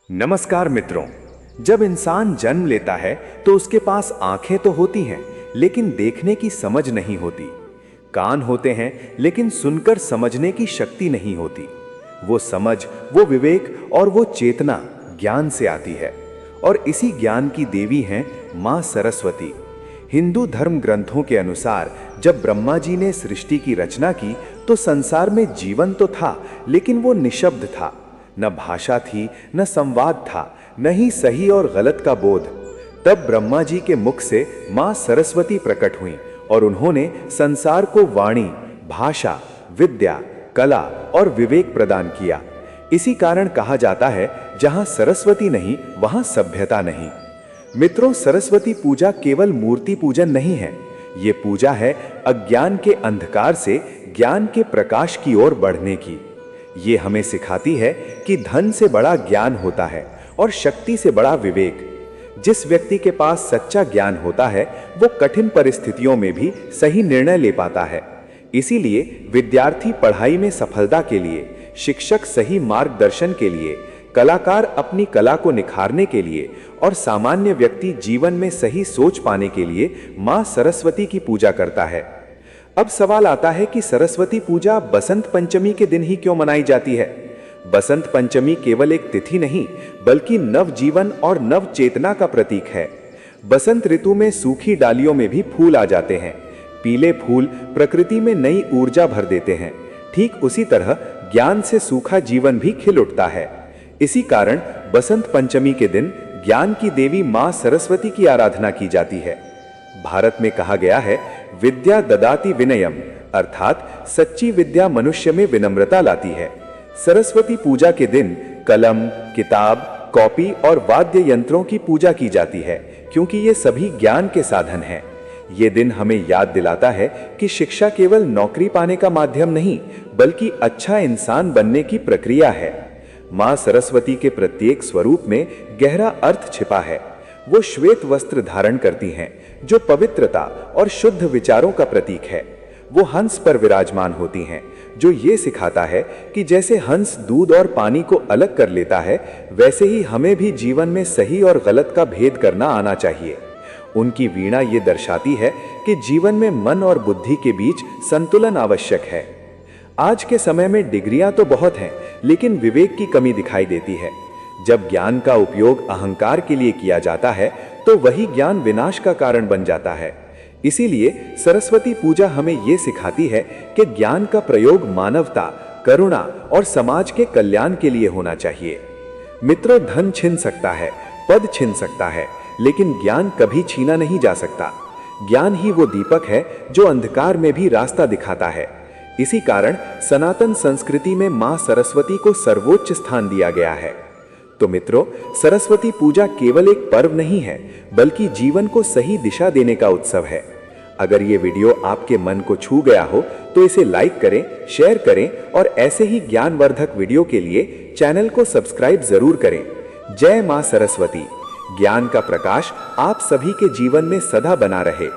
नमस्कार मित्रों। जब इंसान जन्म लेता है तो उसके पास आंखें तो होती हैं, लेकिन देखने की समझ नहीं होती। कान होते हैं, लेकिन सुनकर समझने की शक्ति नहीं होती। वो समझ, वो विवेक और वो चेतना ज्ञान से आती है, और इसी ज्ञान की देवी हैं मां सरस्वती। हिंदू धर्म ग्रंथों के अनुसार जब ब्रह्मा जी ने सृष्टि की रचना की तो संसार में जीवन तो था, लेकिन वो निशब्द था। न भाषा थी, न संवाद था, न ही सही और गलत का बोध। तब ब्रह्मा जी के मुख से मां सरस्वती प्रकट हुईं और उन्होंने संसार को वाणी, भाषा, विद्या, कला और विवेक प्रदान किया। इसी कारण कहा जाता है, जहां सरस्वती नहीं वहां सभ्यता नहीं। मित्रों, सरस्वती पूजा केवल मूर्ति पूजन नहीं है। ये पूजा है अज्ञान के अंधकार से ज्ञान के प्रकाश की ओर बढ़ने की। ये हमें सिखाती है कि धन से बड़ा ज्ञान होता है और शक्ति से बड़ा विवेक। जिस व्यक्ति के पास सच्चा ज्ञान होता है वो कठिन परिस्थितियों में भी सही निर्णय ले पाता है। इसीलिए विद्यार्थी पढ़ाई में सफलता के लिए, शिक्षक सही मार्गदर्शन के लिए, कलाकार अपनी कला को निखारने के लिए और सामान्य व्यक्ति जीवन में सही सोच पाने के लिए मां सरस्वती की पूजा करता है। अब सवाल आता है कि सरस्वती पूजा बसंत पंचमी के दिन ही क्यों मनाई जाती है? बसंत पंचमी केवल एक तिथि नहीं, बल्कि नव जीवन और नव चेतना का प्रतीक है। बसंत ऋतु में सूखी डालियों में भी फूल आ जाते हैं। पीले फूल प्रकृति में नई ऊर्जा भर देते हैं। ठीक उसी तरह ज्ञान से सूखा जीवन भी खिल उठता है। इसी कारण बसंत पंचमी के दिन ज्ञान की देवी मां सरस्वती की आराधना की जाती है। भारत में कहा गया है, विद्या ददाति विनयम, अर्थात सच्ची विद्या मनुष्य में विनम्रता लाती है। सरस्वती पूजा के दिन कलम, किताब, कॉपी और वाद्य यंत्रों की पूजा की जाती है, क्योंकि ये सभी ज्ञान के साधन हैं। ये दिन हमें याद दिलाता है कि शिक्षा केवल नौकरी पाने का माध्यम नहीं, बल्कि अच्छा इंसान बनने की प्रक्रिया है। मां सरस्वती के प्रत्येक स्वरूप में गहरा अर्थ छिपा है। वो श्वेत वस्त्र धारण करती हैं, जो पवित्रता और शुद्ध विचारों का प्रतीक है। वो हंस पर विराजमान होती हैं, जो ये सिखाता है कि जैसे हंस दूध और पानी को अलग कर लेता है, वैसे ही हमें भी जीवन में सही और गलत का भेद करना आना चाहिए। उनकी वीणा ये दर्शाती है कि जीवन में मन और बुद्धि के बीच संतुलन आवश्यक है। आज के समय में डिग्रियां तो बहुत हैं, लेकिन विवेक की कमी दिखाई देती है। जब ज्ञान का उपयोग अहंकार के लिए किया जाता है तो वही ज्ञान विनाश का कारण बन जाता है। इसीलिए सरस्वती पूजा हमें ये सिखाती है कि ज्ञान का प्रयोग मानवता, करुणा और समाज के कल्याण के लिए होना चाहिए। मित्रों, धन छिन सकता है, पद छिन सकता है, लेकिन ज्ञान कभी छीना नहीं जा सकता। ज्ञान ही वो दीपक है जो अंधकार में भी रास्ता दिखाता है। इसी कारण सनातन संस्कृति में मां सरस्वती को सर्वोच्च स्थान दिया गया है। तो मित्रों, सरस्वती पूजा केवल एक पर्व नहीं है, बल्कि जीवन को सही दिशा देने का उत्सव है। अगर ये वीडियो आपके मन को छू गया हो तो इसे लाइक करें, शेयर करें और ऐसे ही ज्ञानवर्धक वीडियो के लिए चैनल को सब्सक्राइब जरूर करें। जय मां सरस्वती। ज्ञान का प्रकाश आप सभी के जीवन में सदा बना रहे।